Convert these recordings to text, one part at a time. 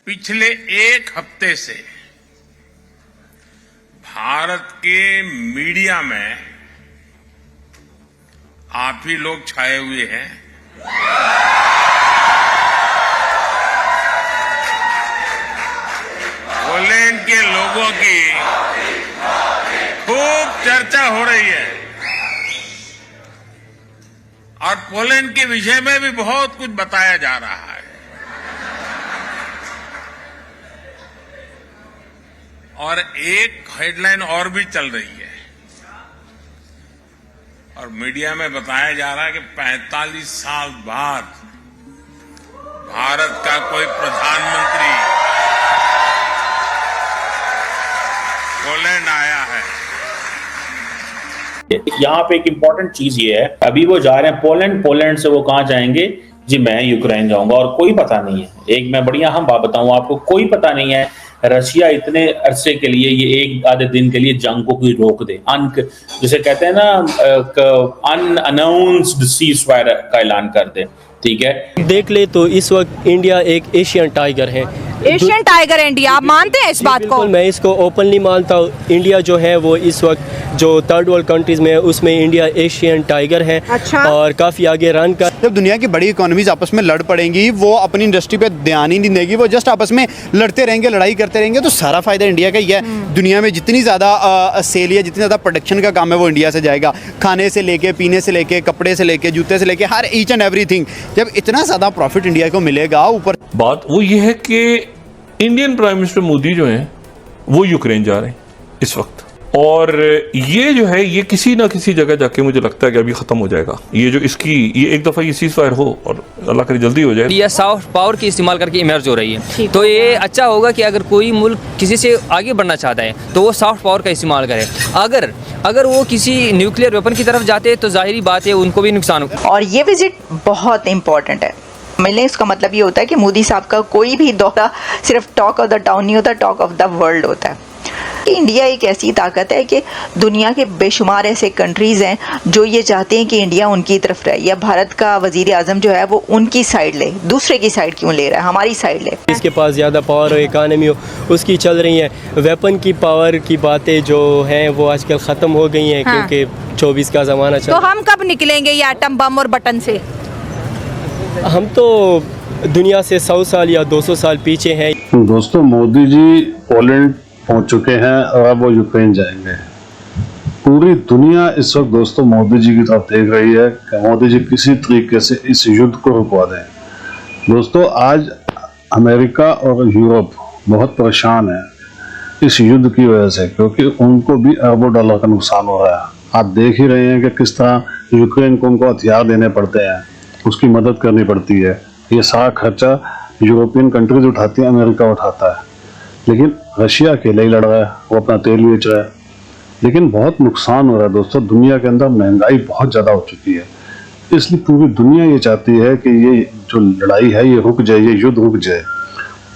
पिछले एक हफ्ते से भारत के मीडिया में आप ही लोग छाए हुए हैं। पोलैंड के लोगों की खूब चर्चा हो रही है और पोलैंड के विषय में भी बहुत कुछ बताया जा रहा है। और एक हेडलाइन और भी चल रही है और मीडिया में बताया जा रहा है कि 45 साल बाद भारत का कोई प्रधानमंत्री पोलैंड आया है। यहाँ पे एक इम्पोर्टेंट चीज ये है, अभी वो जा रहे हैं पोलैंड से वो कहाँ जाएंगे जी? मैं यूक्रेन जाऊंगा और कोई पता नहीं है। एक मैं बढ़िया हम बात बताऊं आपको, कोई पता नहीं है रशिया इतने अरसे के लिए, ये एक आधे दिन के लिए जंग को कोई रोक दे, जिसे कहते हैं ना अनअनाउंस्ड सीज फायर का ऐलान कर दे। ठीक है, देख ले तो इस वक्त इंडिया एक एशियन टाइगर है। एशियन टाइगर इंडिया, आप मानते हैं इस बात को? मैं इसको ओपनली मानता हूँ। इंडिया जो है वो इस वक्त जो थर्ड वर्ल्ड कंट्रीज में है उसमें इंडिया एशियन टाइगर है। अच्छा। और काफी आगे रन कर। जब दुनिया की बड़ी इकोनॉमीज आपस में लड़ पड़ेंगी, वो अपनी इंडस्ट्री पे ध्यान ही नहीं देगी, वो जस्ट आपस में लड़ते रहेंगे, लड़ाई करते रहेंगे, तो सारा फायदा इंडिया का ही है। दुनिया में जितनी ज़्यादा सेल या जितनी ज़्यादा प्रोडक्शन का काम है वो इंडिया से जाएगा। खाने से लेके, पीने से लेके, कपड़े से लेके, जूते से लेके, हर ईच एंड एवरीथिंग। जब इतना ज़्यादा प्रॉफिट इंडिया को मिलेगा, ऊपर बात वो ये है कि इंडियन प्राइम मिनिस्टर मोदी जो हैं वो यूक्रेन जा रहे हैं इस वक्त, और ये जो है ये किसी ना किसी जगह जाके मुझे लगता है कि अभी खत्म हो जाएगा। ये जो इसकी ये एक दफा ये सीज फायर हो और अल्लाह करे जल्दी हो जाए। ये सॉफ्ट पावर की इस्तेमाल करके इमर्ज हो रही है, तो ये अच्छा होगा कि अगर कोई मुल्क किसी से आगे बढ़ना चाहता है तो वो सॉफ्ट पावर का इस्तेमाल करे। अगर वो किसी न्यूक्लियर वेपन की तरफ जाते हैं तो जाहिर बात है उनको भी नुकसान होगा। और ये विजिट बहुत इंपॉर्टेंट है। मिलने इसका मतलब ये होता है कि मोदी साहब का कोई भी दौरा सिर्फ टॉक ऑफ द टाउन नहीं होता, टॉक ऑफ द वर्ल्ड होता है। कि इंडिया एक ऐसी ताकत है कि दुनिया के बेशुमार ऐसे कंट्रीज़ हैं जो ये चाहते हैं कि इंडिया उनकी तरफ रहे, या भारत का वजीर आजम जो है वो उनकी साइड ले, दूसरे की साइड क्यों ले रहा है, हमारी साइड ले। इसके पास ज़्यादा पावर हो, इकानमी हो, उसकी चल रही है। वेपन की पावर की बातें जो हैं वो आजकल ख़त्म हो गई हैं। हाँ। क्योंकि 24 का ज़माना चल। तो हम कब निकलेंगे ये एटम बम और बटन से? हम तो दुनिया से 100 साल या 200 साल पीछे हैं। दोस्तों, मोदी जी पोलैंड पहुंच चुके हैं और अब वो यूक्रेन जाएंगे। पूरी दुनिया इस वक्त दोस्तों मोदी जी की तरफ देख रही है कि मोदी जी किसी तरीके से इस युद्ध को रुकवा दें। दोस्तों, आज अमेरिका और यूरोप बहुत परेशान है इस युद्ध की वजह से, क्योंकि उनको भी अरबों डॉलर का नुकसान हो रहा है। आप देख ही रहे हैं कि किस तरह यूक्रेन को उनको हथियार देने पड़ते हैं, उसकी मदद करनी पड़ती है। ये सारा खर्चा यूरोपियन कंट्रीज उठाती है, अमेरिका उठाता है, लेकिन रशिया अकेले ही लड़ रहा है, वो अपना तेल बेच रहा है। लेकिन बहुत नुकसान हो रहा है दोस्तों, दुनिया के अंदर महंगाई बहुत ज़्यादा हो चुकी है। इसलिए पूरी दुनिया ये चाहती है कि ये जो लड़ाई है ये रुक जाए, ये युद्ध रुक जाए।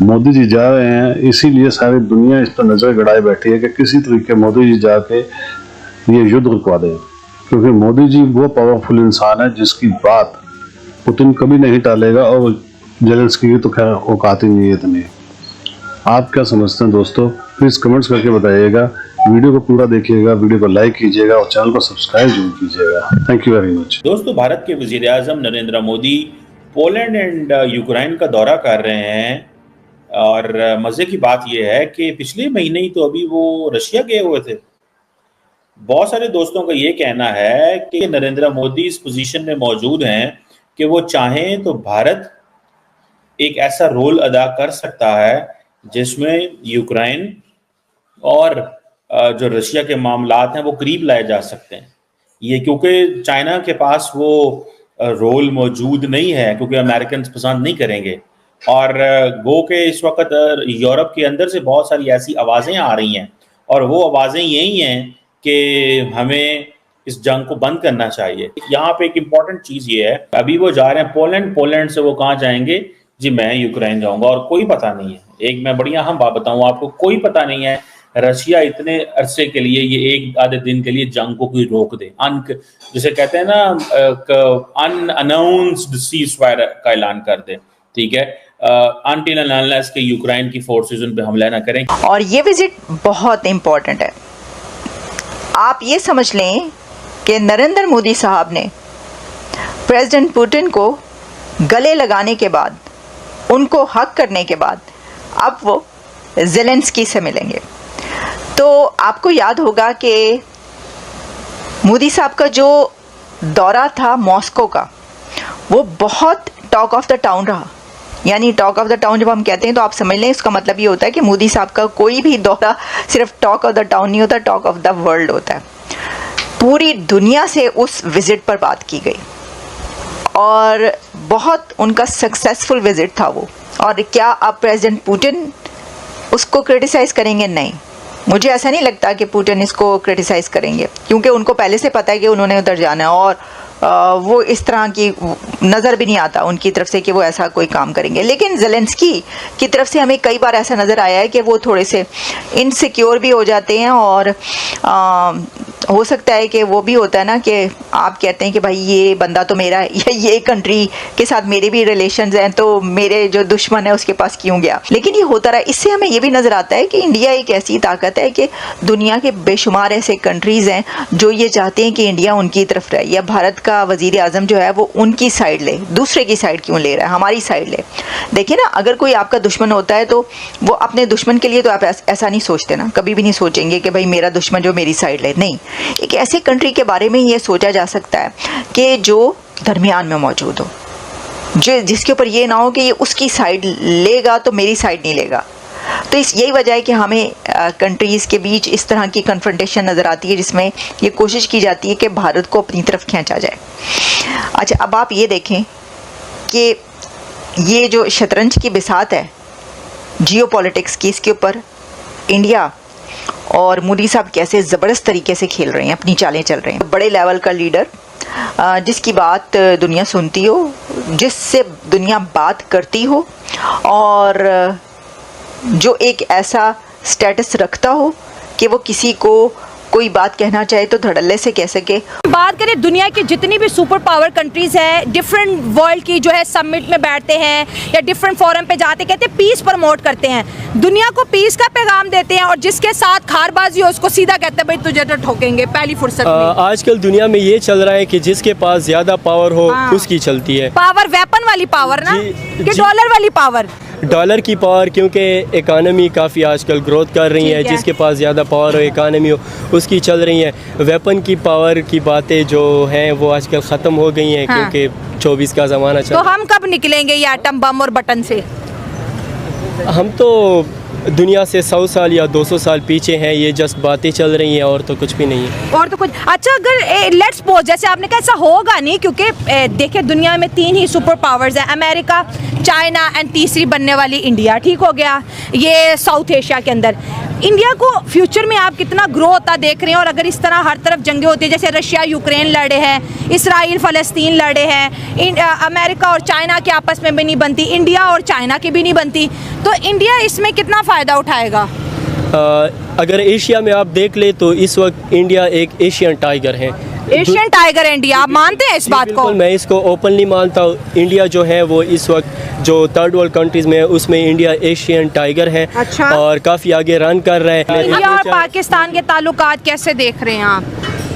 मोदी जी जा रहे हैं, इसीलिए सारी दुनिया इस पर नज़र गड़ाए बैठी है कि किसी तरीके मोदी जी जाके ये युद्ध रुकवा दें, क्योंकि मोदी जी वो पावरफुल इंसान है जिसकी बात पुतिन कभी नहीं टालेगा, और जेलेंस्की की तो खैर औकात ही नहीं है इतनी। आप क्या समझते हैं दोस्तों? प्लीज़ कमेंट्स करके बताइएगा। वीडियो को पूरा देखिएगा, वीडियो को लाइक कीजिएगा और चैनल को सब्सक्राइब जरूर कीजिएगा। Thank you very much. दोस्तों, भारत के वजीर आजम Narendra Modi Poland and Ukraine का दौरा कर रहे हैं, और मज़े की बात यह है कि पिछले महीने ही तो अभी वो रशिया गए हुए थे। बहुत सारे दोस्तों का ये कहना है कि नरेंद्र मोदी इस पोजीशन में मौजूद हैं कि वो चाहें तो भारत एक ऐसा रोल अदा कर सकता है जिसमें यूक्रेन और जो रशिया के मामलात हैं वो करीब लाए जा सकते हैं। ये क्योंकि चाइना के पास वो रोल मौजूद नहीं है, क्योंकि अमेरिकन पसंद नहीं करेंगे, और गो के इस वक्त यूरोप के अंदर से बहुत सारी ऐसी आवाज़ें आ रही हैं, और वो आवाज़ें यही हैं कि हमें इस जंग को बंद करना चाहिए। यहाँ पे एक इम्पॉर्टेंट चीज़ ये है, अभी वो जा रहे हैं पोलैंड से वो कहाँ जाएंगे जी? मैं यूक्रेन जाऊंगा और कोई पता नहीं है। एक मैं बढ़िया हम बात बताऊं आपको, कोई पता नहीं है रशिया इतने अरसे के लिए, ये एक आधे दिन के लिए जंग को कोई रोक दे, जिसे कहते हैं ना अनअनाउंस्ड सीज फायर का ऐलान कर दे। ठीक है, until and unless के यूक्रेन की फोर्सेस उन पे हमला ना करें। और ये विजिट बहुत इम्पॉर्टेंट है। आप ये समझ लें कि नरेंद्र मोदी साहब ने प्रेसिडेंट पुतिन को गले लगाने के बाद, उनको हक करने के बाद, अब वो ज़ेलेंस्की से मिलेंगे। तो आपको याद होगा कि मोदी साहब का जो दौरा था मॉस्को का, वो बहुत टॉक ऑफ द टाउन रहा। यानी टॉक ऑफ द टाउन जब हम कहते हैं तो आप समझ लें, इसका मतलब ये होता है कि मोदी साहब का कोई भी दौरा सिर्फ टॉक ऑफ द टाउन नहीं होता, टॉक ऑफ द वर्ल्ड होता है। पूरी दुनिया से उस विज़िट पर बात की गई और बहुत उनका सक्सेसफुल विज़िट था वो। और क्या अब प्रेसिडेंट पुतिन उसको क्रिटिसाइज़ करेंगे? नहीं, मुझे ऐसा नहीं लगता कि पुतिन इसको क्रिटिसाइज़ करेंगे, क्योंकि उनको पहले से पता है कि उन्होंने उधर जाना है और वो इस तरह की नज़र भी नहीं आता उनकी तरफ से कि वो ऐसा कोई काम करेंगे। लेकिन ज़ेलेंस्की की तरफ से हमें कई बार ऐसा नज़र आया है कि वो थोड़े से इनसिक्योर भी हो जाते हैं और हो सकता है कि वो भी होता है ना कि आप कहते हैं कि भाई ये बंदा तो मेरा है, या ये कंट्री के साथ मेरे भी रिलेशंस हैं, तो मेरे जो दुश्मन है उसके पास क्यों गया। लेकिन ये होता रहा। इससे हमें ये भी नज़र आता है कि इंडिया एक ऐसी ताकत है कि दुनिया के बेशुमार ऐसे कंट्रीज़ हैं जो ये चाहते हैं कि इंडिया उनकी तरफ रहे, या भारत का वज़ीर आज़म जो है वो उनकी साइड ले, दूसरे की साइड क्यों ले रहा है, हमारी साइड ले। देखिए ना, अगर कोई आपका दुश्मन होता है तो वो अपने दुश्मन के लिए तो आप ऐसा नहीं सोचते ना, कभी भी नहीं सोचेंगे कि भाई मेरा दुश्मन जो मेरी साइड ले। नहीं, एक ऐसे कंट्री के बारे में ये सोचा जा सकता है कि जो दरमियान में मौजूद हो, जो जिसके ऊपर ये ना हो कि ये उसकी साइड लेगा तो मेरी साइड नहीं लेगा। तो यही वजह है कि हमें कंट्रीज़ के बीच इस तरह की कन्फ्रंटेशन नज़र आती है जिसमें ये कोशिश की जाती है कि भारत को अपनी तरफ खींचा जाए। अच्छा, अब आप ये देखें कि ये जो शतरंज की बिसात है जियोपॉलिटिक्स की, इसके ऊपर इंडिया और मोदी साहब कैसे ज़बरदस्त तरीके से खेल रहे हैं, अपनी चालें चल रहे हैं। बड़े लेवल का लीडर जिसकी बात दुनिया सुनती हो, जिससे दुनिया बात करती हो, और जो एक ऐसा स्टेटस रखता हो कि वो किसी को कोई बात कहना चाहे तो धड़ल्ले से कह सके। बात करें दुनिया की जितनी भी सुपर पावर कंट्रीज है, डिफरेंट वर्ल्ड की जो है समिट में बैठते हैं या डिफरेंट फोरम पे जाते, कहते हैं पीस प्रमोट करते हैं, दुनिया को पीस का पैगाम देते हैं, और जिसके साथ खारबाजी हो उसको सीधा कहते हैं भाई तुझे तो ठोकेंगे पहली फुर्सत में। आजकल दुनिया में ये चल रहा है कि जिसके पास ज्यादा पावर हो उसकी चलती है। पावर वेपन वाली पावर ना कि डॉलर वाली पावर? डॉलर की पावर, क्योंकि इकानमी काफ़ी आजकल ग्रोथ कर रही है, जिसके पास ज़्यादा पावर हो इकानमी हो उसकी चल रही है। वेपन की पावर की बातें जो हैं वो आजकल ख़त्म हो गई हैं, क्योंकि 24 का ज़माना चल। तो हम कब निकलेंगे ये एटम बम और बटन से? हम तो दुनिया से 100 साल या 200 साल पीछे हैं, ये जस्ट बातें चल रही हैं और तो कुछ भी नहीं है। और तो कुछ अच्छा, अगर लेट्स सपोज जैसे आपने कहा ऐसा होगा नहीं, क्योंकि देखिए दुनिया में 3 ही सुपर पावर्स हैं, अमेरिका, चाइना एंड तीसरी बनने वाली इंडिया। ठीक हो गया, ये साउथ एशिया के अंदर। इंडिया को फ्यूचर में आप कितना ग्रो होता देख रहे हैं? और अगर इस तरह हर तरफ जंगें होती है, जैसे रशिया यूक्रेन लड़े हैं, इसराइल फ़लस्तीन लड़े हैं, अमेरिका और चाइना के आपस में भी नहीं बनती, इंडिया और चाइना की भी नहीं बनती, तो इंडिया इसमें कितना फ़ायदा उठाएगा? अगर एशिया में आप देख ले तो इस वक्त इंडिया एक एशियन टाइगर है। एशियन टाइगर इंडिया, आप मानते हैं इस बात को? मैं इसको ओपनली मानता हूँ। इंडिया जो है वो इस वक्त जो थर्ड वर्ल्ड कंट्रीज़ में है उसमें इंडिया एशियन टाइगर है। अच्छा। और काफ़ी आगे रन कर रहा है। इंडिया और पाकिस्तान के ताल्लुकात कैसे देख रहे हैं आप?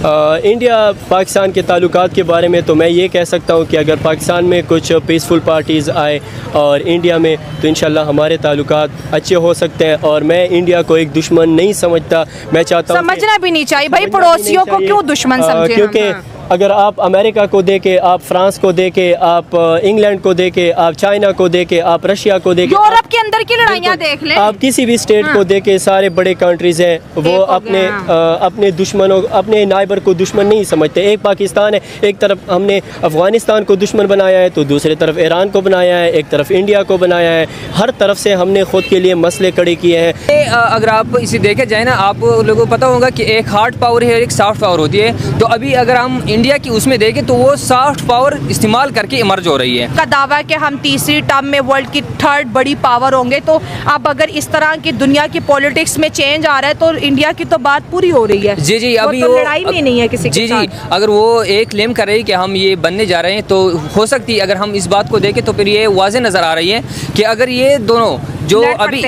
इंडिया पाकिस्तान के ताल्लुकात के बारे में तो मैं ये कह सकता हूँ कि अगर पाकिस्तान में कुछ पीसफुल पार्टीज़ आए और इंडिया में, तो इंशाल्लाह हमारे ताल्लुकात अच्छे हो सकते हैं। और मैं इंडिया को एक दुश्मन नहीं समझता। मैं चाहता हूँ, समझना भी नहीं चाहिए भाई, पड़ोसियों को क्यों दुश्मन समझे? क्योंकि अगर आप अमेरिका को देके, आप फ्रांस को देके, आप इंग्लैंड को देके, आप चाइना को देके, आप रशिया को देके, यूरोप के अंदर की लड़ाइयाँ देख लें, आप किसी भी स्टेट को देके, सारे बड़े कंट्रीज हैं वो अपने दुश्मनों, अपने नाइबर को दुश्मन नहीं समझते। एक पाकिस्तान है, एक तरफ हमने अफगानिस्तान को दुश्मन बनाया है तो दूसरी तरफ ईरान को बनाया है, एक तरफ इंडिया को बनाया है। हर तरफ से हमने खुद के लिए मसले खड़े किए हैं। अगर आप इसे देखे जाए ना, आप लोगों को पता होगा कि एक हार्ड पावर है और एक सॉफ्ट पावर होती है। तो अभी अगर हम इंडिया की उसमें देखें तो वो सॉफ्ट पावर इस्तेमाल करके इमर्ज हो रही है। का दावा है कि हम तीसरी टर्म में वर्ल्ड की थर्ड बड़ी पावर होंगे, तो अब अगर इस तरह की दुनिया की पॉलिटिक्स में चेंज आ रहा है तो इंडिया की तो बात पूरी हो रही है। जी अभी वो लड़ाई में नहीं है किसी के साथ। जी अगर वो एक क्लेम कर रही है कि हम ये बनने जा रहे हैं तो हो सकती है, अगर हम इस बात को देखें तो फिर ये वाज़े नज़र आ रही है कि अगर ये दोनों जो अभी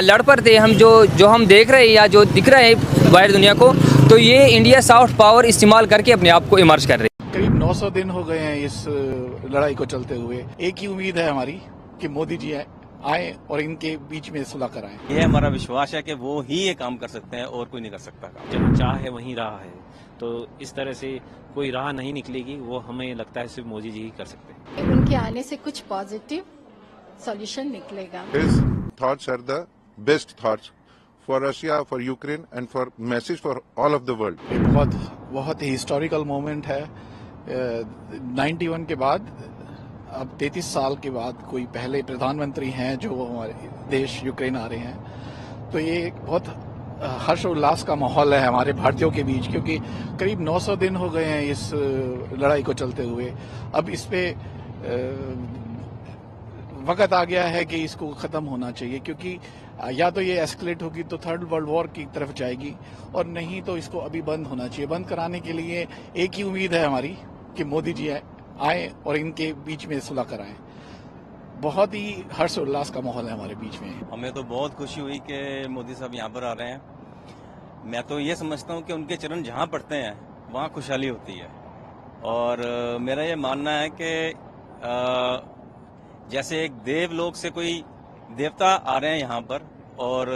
लड़ पड़ते हैं, हम जो हम देख रहे हैं या जो दिख रहा है बाहर दुनिया को, तो ये इंडिया सॉफ्ट पावर इस्तेमाल करके अपने आप को इमर्ज कर रही है। करीब 900 दिन हो गए हैं इस लड़ाई को चलते हुए। एक ही उम्मीद है हमारी कि मोदी जी आए और इनके बीच में सुलह कराएं। ये हमारा विश्वास है कि वो ही ये काम कर सकते हैं और कोई नहीं कर सकता काम। जहाँ चाह है वहीं राह है, तो इस तरह से कोई राह नहीं निकलेगी, वो हमें लगता है सिर्फ मोदी जी ही कर सकते हैं। उनके आने से कुछ पॉजिटिव सॉल्यूशन निकलेगा। His thoughts are the best thoughts for Russia, for Ukraine and for message for all of the world. ये बहुत ही हिस्टोरिकल मोमेंट है। 91 के बाद अब 33 साल के बाद कोई पहले प्रधानमंत्री हैं जो हमारे देश यूक्रेन आ रहे हैं, तो ये एक बहुत हर्ष उल्लास का माहौल है हमारे भारतीयों के बीच, क्योंकि करीब 900 दिन हो गए हैं इस लड़ाई को चलते हुए। अब इस पे वक्त आ गया है कि इसको खत्म होना चाहिए, क्योंकि या तो ये एस्केलेट होगी तो थर्ड वर्ल्ड वॉर की तरफ जाएगी, और नहीं तो इसको अभी बंद होना चाहिए। बंद कराने के लिए एक ही उम्मीद है हमारी कि मोदी जी आए और इनके बीच में सुलह कराएं। बहुत ही हर्ष उल्लास का माहौल है हमारे बीच में। हमें तो बहुत खुशी हुई कि मोदी साहब यहाँ पर आ रहे हैं। मैं तो ये समझता हूँ कि उनके चरण जहाँ पड़ते हैं वहाँ खुशहाली होती है, और मेरा ये मानना है कि जैसे एक देवलोक से कोई देवता आ रहे हैं यहाँ पर, और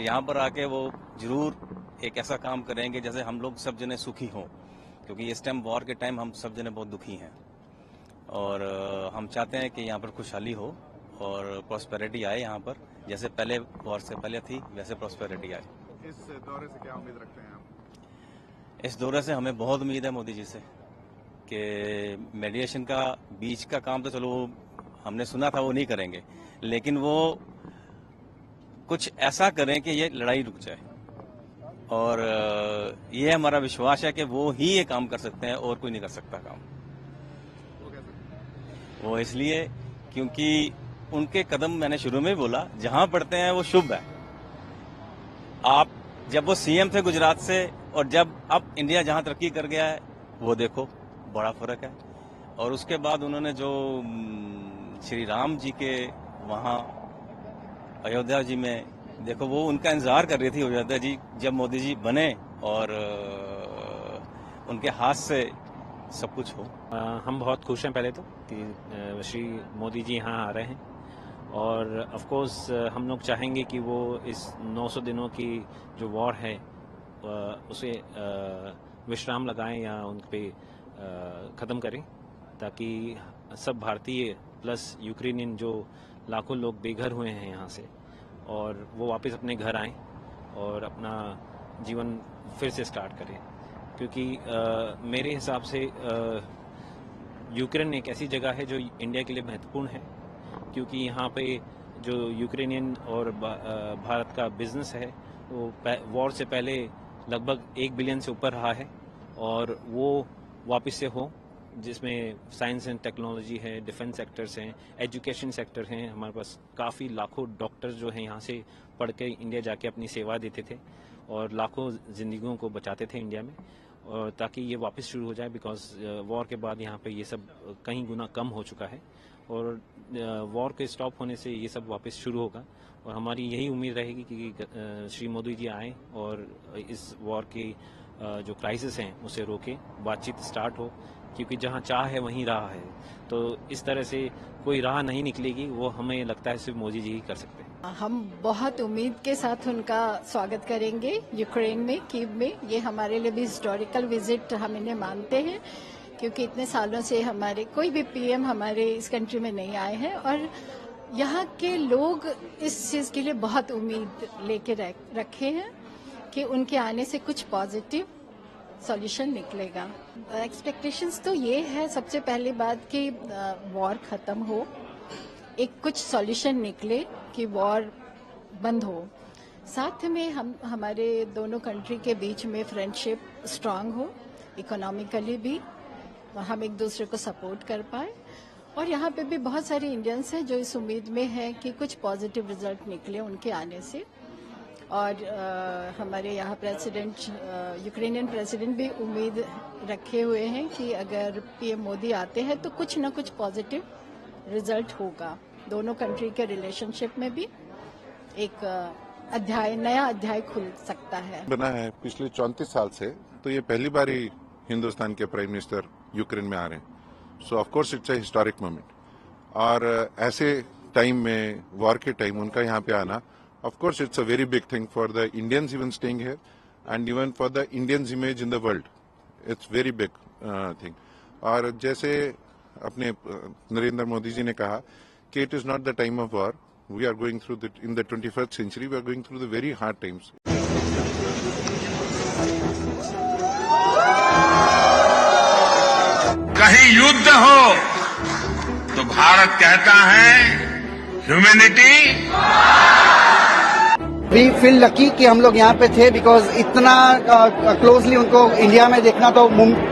यहाँ पर आके वो जरूर एक ऐसा काम करेंगे जैसे हम लोग सब जने सुखी हों, क्योंकि इस टाइम वॉर के टाइम हम सब जने बहुत दुखी हैं, और हम चाहते हैं कि यहाँ पर खुशहाली हो और प्रॉस्पेरिटी आए यहाँ पर, जैसे पहले वॉर से पहले थी वैसे प्रॉस्पेरिटी आए। इस दौरे से क्या उम्मीद रखते हैं आप? इस दौरे से हमें बहुत उम्मीद है मोदी जी से कि मेडिएशन का बीच का काम तो चलो हमने सुना था वो नहीं करेंगे, लेकिन वो कुछ ऐसा करें कि ये लड़ाई रुक जाए, और ये हमारा विश्वास है कि वो ही ये काम कर सकते हैं और कोई नहीं कर सकता काम। वो इसलिए क्योंकि उनके कदम, मैंने शुरू में बोला, जहां पड़ते हैं वो शुभ है। आप जब वो सीएम थे गुजरात से, और जब अब इंडिया जहां तरक्की कर गया है वो देखो, बड़ा फर्क है। और उसके बाद उन्होंने जो श्री राम जी के वहां अयोध्या जी में देखो, वो उनका इंतजार कर रही थी अयोध्या जी, जब मोदी जी बने और उनके हाथ से सब कुछ हो। हम बहुत खुश हैं पहले तो कि श्री मोदी जी यहाँ आ रहे हैं, और ऑफ कोर्स हम लोग चाहेंगे कि वो इस 900 दिनों की जो वॉर है उसे विश्राम लगाएं या उन पे ख़त्म करें, ताकि सब भारतीय प्लस यूक्रेनियन जो लाखों लोग बेघर हुए हैं यहाँ से, और वो वापस अपने घर आएं और अपना जीवन फिर से स्टार्ट करें। क्योंकि मेरे हिसाब से यूक्रेन एक ऐसी जगह है जो इंडिया के लिए महत्वपूर्ण है, क्योंकि यहाँ पे जो यूक्रेनियन और भारत का बिजनेस है वो वॉर से पहले लगभग 1 बिलियन से ऊपर रहा है, और वो वापस से हो, जिसमें साइंस एंड टेक्नोलॉजी है, डिफेंस सेक्टर्स हैं, एजुकेशन सेक्टर हैं। हमारे पास काफ़ी लाखों डॉक्टर्स जो हैं यहाँ से पढ़ के इंडिया जाके अपनी सेवा देते थे और लाखों ज़िंदगियों को बचाते थे इंडिया में, और ताकि ये वापस शुरू हो जाए, बिकॉज वॉर के बाद यहाँ पे ये सब कहीं गुना कम हो चुका है, और वॉर के स्टॉप होने से ये सब वापस शुरू होगा। और हमारी यही उम्मीद रहेगी कि श्री मोदी जी आएँ और इस वॉर की जो क्राइसिस हैं उसे रोके, बातचीत स्टार्ट हो, क्योंकि जहाँ चाह है वहीं राह है। तो इस तरह से कोई राह नहीं निकलेगी, वो हमें लगता है सिर्फ मोदी जी ही कर सकते हैं। हम बहुत उम्मीद के साथ उनका स्वागत करेंगे यूक्रेन में, कीव में। ये हमारे लिए भी हिस्टोरिकल विजिट हम इन्हें मानते हैं, क्योंकि इतने सालों से हमारे कोई भी पीएम हमारे इस कंट्री में नहीं आए हैं, और यहाँ के लोग इस चीज़ के लिए बहुत उम्मीद लेके रखे हैं कि उनके आने से कुछ पॉजिटिव सॉल्यूशन निकलेगा। एक्सपेक्टेशंस तो ये है, सबसे पहली बात कि वॉर खत्म हो, एक कुछ सॉल्यूशन निकले कि वॉर बंद हो, साथ में हमारे दोनों कंट्री के बीच में फ्रेंडशिप स्ट्रांग हो, इकोनॉमिकली भी, हम एक दूसरे को सपोर्ट कर पाए। और यहाँ पे भी बहुत सारे इंडियंस हैं जो इस उम्मीद में हैं कि कुछ पॉजिटिव रिजल्ट निकले उनके आने से। और हमारे यहाँ प्रेसिडेंट यूक्रेनियन प्रेसिडेंट भी उम्मीद रखे हुए हैं कि अगर पीएम मोदी आते हैं तो कुछ ना कुछ पॉजिटिव रिजल्ट होगा। दोनों कंट्री के रिलेशनशिप में भी एक नया अध्याय खुल सकता है। बना है पिछले 34 साल से, तो ये पहली बार ही हिंदुस्तान के प्राइम मिनिस्टर यूक्रेन में आ रहे हैं। सो of course it's a historic moment. और ऐसे टाइम में, वॉर के टाइम, उनका यहाँ पे आना, of course it's a very big thing for the Indians even staying here and even for the Indians image in the world. It's very big thing. और जैसे अपने नरेंद्र मोदी जी ने कहा कि it is not the time of war, we are going through in the 21st century, we are going through the very hard times. कहीं युद्ध हो तो भारत कहता है ह्यूमैनिटी। वी फील लकी कि हम लोग यहाँ पे थे, बिकॉज इतना क्लोजली उनको इंडिया में देखना तो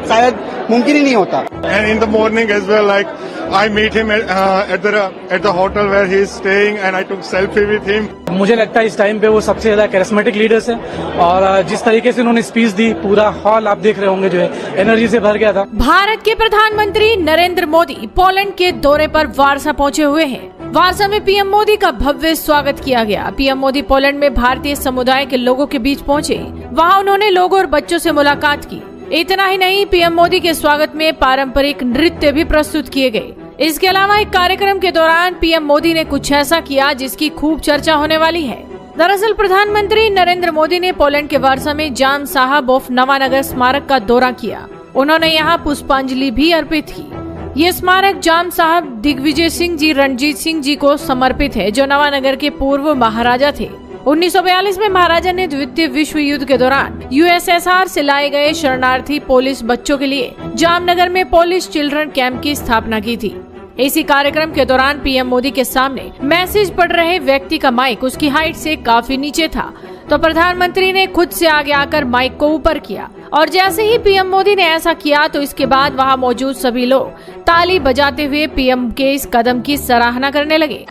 शायद मुमकिन ही नहीं होता। And in the morning as well, like I meet him at the hotel where he is staying, and I took selfie with him. मुझे लगता है इस टाइम पे वो सबसे ज्यादा कैरिस्मेटिक लीडर्स हैं और जिस तरीके से उन्होंने स्पीच दी, पूरा हॉल आप देख रहे होंगे जो है एनर्जी से भर गया था। भारत के प्रधानमंत्री नरेंद्र मोदी पोलैंड के दौरे पर वार्सा पहुंचे हुए हैं। वार्सा में पीएम मोदी का भव्य स्वागत किया गया। पीएम मोदी पोलैंड में भारतीय समुदाय के लोगों के बीच पहुंचे। वहां उन्होंने लोगों और बच्चों से मुलाकात की। इतना ही नहीं, पीएम मोदी के स्वागत में पारंपरिक नृत्य भी प्रस्तुत किए गए। इसके अलावा एक कार्यक्रम के दौरान पीएम मोदी ने कुछ ऐसा किया जिसकी खूब चर्चा होने वाली है। दरअसल प्रधानमंत्री नरेंद्र मोदी ने पोलैंड के वार्सा में जाम साहब ऑफ नवानगर स्मारक का दौरा किया। उन्होंने यहाँ पुष्पांजलि भी अर्पित की। ये स्मारक जाम साहब दिग्विजय सिंह जी रणजीत सिंह जी को समर्पित है, जो नवानगर के पूर्व महाराजा थे। 1942 में महाराजा ने द्वितीय विश्व युद्ध के दौरान यूएसएसआर से लाए गए शरणार्थी पोलिश बच्चों के लिए जामनगर में पोलिश चिल्ड्रन कैंप की स्थापना की थी। इसी कार्यक्रम के दौरान पीएम मोदी के सामने मैसेज पढ़ रहे व्यक्ति का माइक उसकी हाइट से काफी नीचे था, तो प्रधानमंत्री ने खुद से आगे आकर माइक को ऊपर किया और जैसे ही पीएम मोदी ने ऐसा किया तो इसके बाद वहां मौजूद सभी लोग ताली बजाते हुए पीएम के इस कदम की सराहना करने लगे।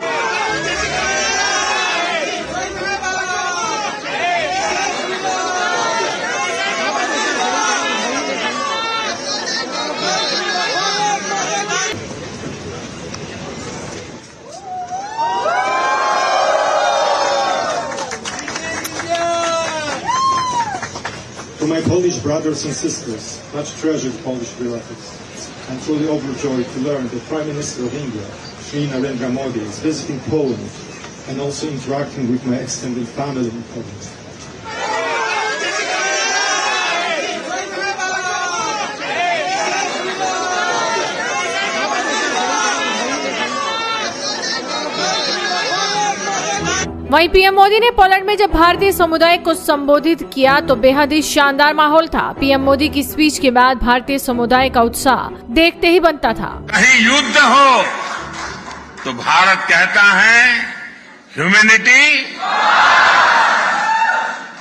To my Polish brothers and sisters, much treasured Polish relatives, I'm truly overjoyed to learn that Prime Minister of India, Shri Narendra Modi, is visiting Poland and also interacting with my extended family in Poland. वहीं PM Modi ने Poland में जब भारतीय समुदाय को संबोधित किया तो बेहद ही शानदार माहौल था। पीएम मोदी की स्पीच के बाद भारतीय समुदाय का उत्साह देखते ही बनता था। कहीं युद्ध हो तो भारत कहता है ह्यूमैनिटी,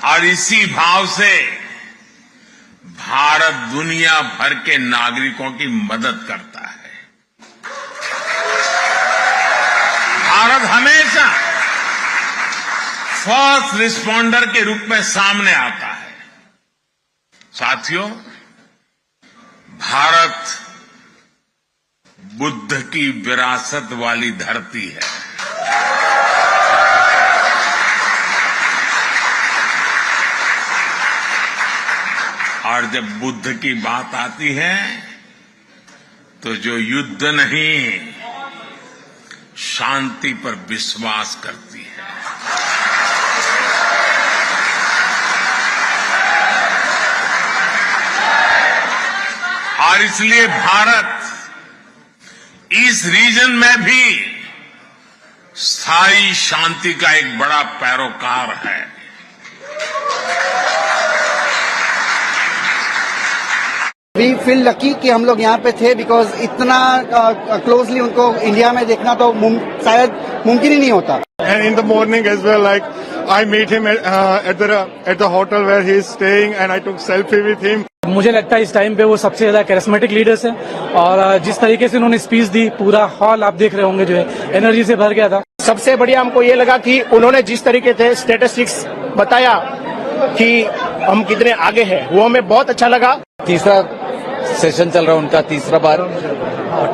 और इसी भाव से भारत दुनिया भर के नागरिकों की मदद करता है। भारत हमेशा फर्स्ट रिस्पॉन्डर के रूप में सामने आता है। साथियों, भारत बुद्ध की विरासत वाली धरती है। और जब बुद्ध की बात आती है तो जो युद्ध नहीं, शांति पर विश्वास करती है। और इसलिए भारत इस रीजन में भी स्थायी शांति का एक बड़ा पैरोकार है। वी फील लकी कि हम लोग यहाँ पे थे, बिकॉज इतना क्लोजली उनको इंडिया में देखना तो शायद मुमकिन ही नहीं होता। And in the morning as well, like I meet him at the hotel where he is staying, and I took selfie with him. मुझे लगता है इस टाइम पे वो सबसे ज्यादा कैरिस्मेटिक लीडर्स हैं और जिस तरीके से उन्होंने स्पीच दी पूरा हॉल आप देख रहे होंगे जो है एनर्जी से भर गया था। सबसे बढ़िया हमको ये लगा कि उन्होंने जिस तरीके से स्टैटिस्टिक्स बताया कि हम कितने आगे हैं, वो हमें बहुत अच्छा लगा। तीसरा सेशन चल रहा उनका, तीसरा बार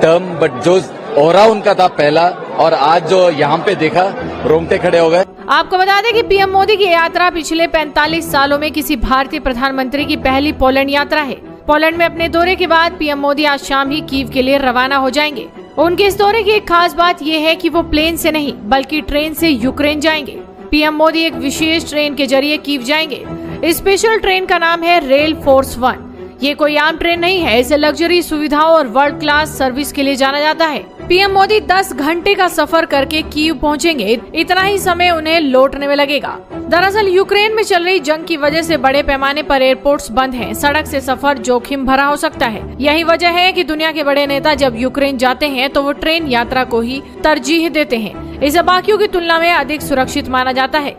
टर्म, बट जो ओरा उनका था पहला और आज जो यहाँ पे देखा रोंगटे खड़े हो गए। आपको बता दें कि पीएम मोदी की यात्रा पिछले 45 सालों में किसी भारतीय प्रधानमंत्री की पहली पोलैंड यात्रा है। पोलैंड में अपने दौरे के बाद पीएम मोदी आज शाम ही कीव के लिए रवाना हो जाएंगे। उनके इस दौरे की एक खास बात ये है कि वो प्लेन से नहीं बल्कि ट्रेन से यूक्रेन जाएंगे। पीएम मोदी एक विशेष ट्रेन के जरिए कीव जाएंगे। इस स्पेशल ट्रेन का नाम है रेल फोर्स 1। ये कोई आम ट्रेन नहीं है, इसे लग्जरी सुविधाओं और वर्ल्ड क्लास सर्विस के लिए जाना जाता है। पीएम मोदी 10 घंटे का सफर करके कीव पहुंचेंगे। इतना ही समय उन्हें लौटने में लगेगा। दरअसल यूक्रेन में चल रही जंग की वजह से बड़े पैमाने पर एयरपोर्ट्स बंद हैं। सड़क से सफर जोखिम भरा हो सकता है। यही वजह है कि दुनिया के बड़े नेता जब यूक्रेन जाते हैं तो वो ट्रेन यात्रा को ही तरजीह देते हैं। इसे बाकियों की तुलना में अधिक सुरक्षित माना जाता है।